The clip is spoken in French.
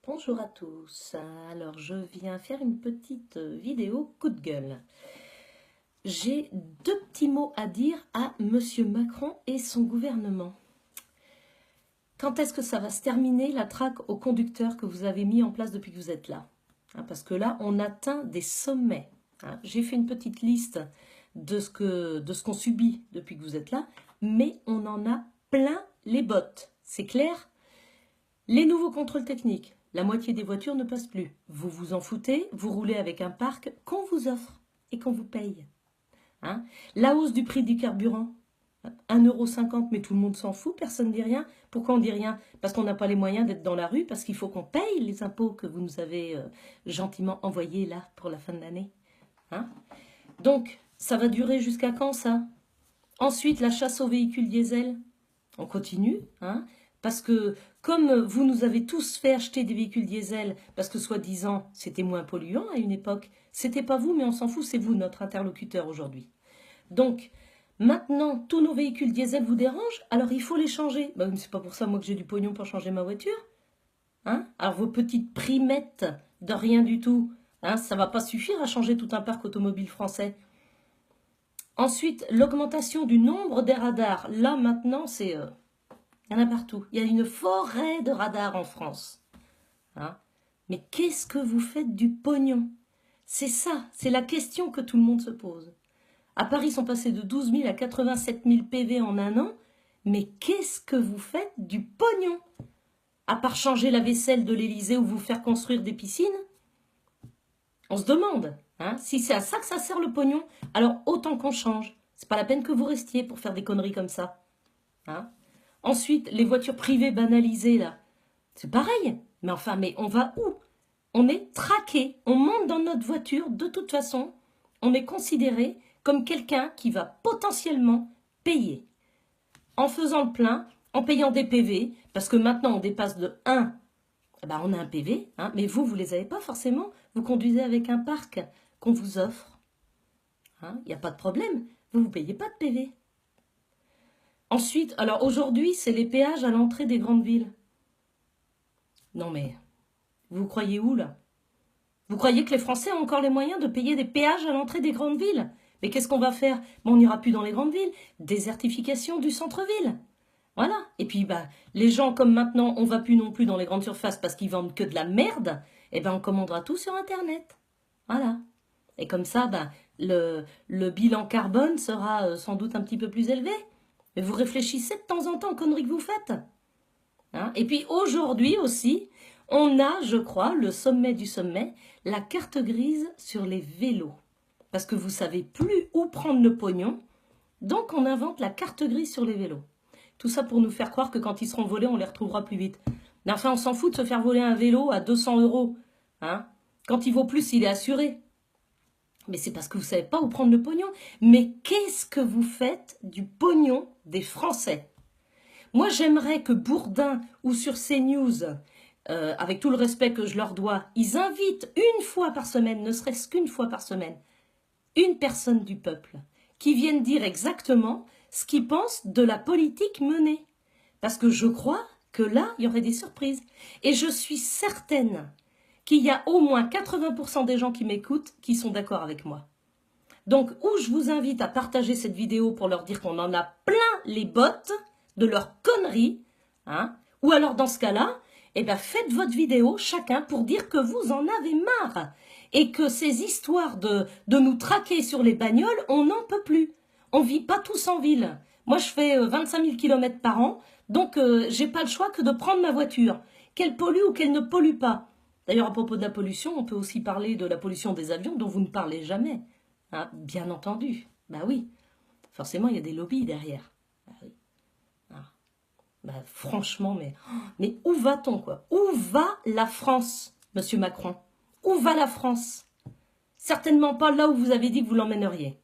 Bonjour à tous, alors je viens faire une petite vidéo coup de gueule. J'ai deux petits mots à dire à Monsieur Macron et son gouvernement. Quand est-ce que ça va se terminer la traque aux conducteurs que vous avez mis en place depuis que vous êtes là? Parce que là, on atteint des sommets. J'ai fait une petite liste de ce qu'on subit depuis que vous êtes là, mais on en a plein les bottes, c'est clair? Les nouveaux contrôles techniques. La moitié des voitures ne passent plus. Vous vous en foutez, vous roulez avec un parc qu'on vous offre et qu'on vous paye. La hausse du prix du carburant, 1,50 €, mais tout le monde s'en fout, personne ne dit rien. Pourquoi on ne dit rien? Parce qu'on n'a pas les moyens d'être dans la rue, parce qu'il faut qu'on paye les impôts que vous nous avez gentiment envoyés là pour la fin de l'année. Donc, ça va durer jusqu'à quand ça? Ensuite, la chasse aux véhicules diesel. On continue, parce que comme vous nous avez tous fait acheter des véhicules diesel, parce que soi-disant c'était moins polluant à une époque, c'était pas vous, mais on s'en fout, c'est vous notre interlocuteur aujourd'hui. Donc, maintenant, tous nos véhicules diesel vous dérangent, alors il faut les changer. C'est pas pour ça, moi, que j'ai du pognon pour changer ma voiture. Alors, vos petites primettes de rien du tout, ça va pas suffire à changer tout un parc automobile français. Ensuite, l'augmentation du nombre des radars. Là, maintenant, c'est... il y en a partout. Il y a une forêt de radars en France. Mais qu'est-ce que vous faites du pognon? C'est ça, c'est la question que tout le monde se pose. À Paris, ils sont passés de 12 000 à 87 000 PV en un an. Mais qu'est-ce que vous faites du pognon? À part changer la vaisselle de l'Élysée ou vous faire construire des piscines? On se demande, si c'est à ça que ça sert le pognon, alors autant qu'on change. C'est pas la peine que vous restiez pour faire des conneries comme ça. Ensuite, les voitures privées banalisées, là, c'est pareil. Mais enfin, mais on va où? On est traqué. On monte dans notre voiture, de toute façon, on est considéré comme quelqu'un qui va potentiellement payer. En faisant le plein, en payant des PV, parce que maintenant on dépasse de 1, on a un PV, mais vous ne les avez pas forcément. Vous conduisez avec un parc qu'on vous offre. Il n'y a pas de problème. Vous ne payez pas de PV. Ensuite, alors aujourd'hui, c'est les péages à l'entrée des grandes villes. Non mais, vous croyez où là? Vous croyez que les Français ont encore les moyens de payer des péages à l'entrée des grandes villes? Mais qu'est-ce qu'on va faire? On n'ira plus dans les grandes villes. Désertification du centre-ville. Voilà. Et puis, les gens, comme maintenant, on ne va plus non plus dans les grandes surfaces parce qu'ils vendent que de la merde, on commandera tout sur Internet. Voilà. Et comme ça, le bilan carbone sera sans doute un petit peu plus élevé. Mais vous réfléchissez de temps en temps aux conneries que vous faites. Et puis aujourd'hui aussi, on a, je crois, le sommet du sommet, la carte grise sur les vélos. Parce que vous ne savez plus où prendre le pognon, donc on invente la carte grise sur les vélos. Tout ça pour nous faire croire que quand ils seront volés, on les retrouvera plus vite. Mais enfin, on s'en fout de se faire voler un vélo à 200 €. Quand il vaut plus, il est assuré. Mais c'est parce que vous ne savez pas où prendre le pognon. Mais qu'est-ce que vous faites du pognon des Français? Moi, j'aimerais que Bourdin ou sur CNews, avec tout le respect que je leur dois, ils invitent une fois par semaine, ne serait-ce qu'une fois par semaine, une personne du peuple qui vienne dire exactement ce qu'ils pensent de la politique menée. Parce que je crois que là, il y aurait des surprises. Et je suis certaine qu'il y a au moins 80% des gens qui m'écoutent qui sont d'accord avec moi. Donc, je vous invite à partager cette vidéo pour leur dire qu'on en a plein les bottes de leurs conneries, ou alors dans ce cas-là, faites votre vidéo chacun pour dire que vous en avez marre et que ces histoires de nous traquer sur les bagnoles, on n'en peut plus. On ne vit pas tous en ville. Moi, je fais 25 000 km par an, donc j'ai pas le choix que de prendre ma voiture, qu'elle pollue ou qu'elle ne pollue pas. D'ailleurs, à propos de la pollution, on peut aussi parler de la pollution des avions dont vous ne parlez jamais. Bien entendu. Oui. Forcément, il y a des lobbies derrière. Oui. Franchement, mais où va-t-on, quoi? Où va la France, Monsieur Macron? Où va la France? Certainement pas là où vous avez dit que vous l'emmèneriez.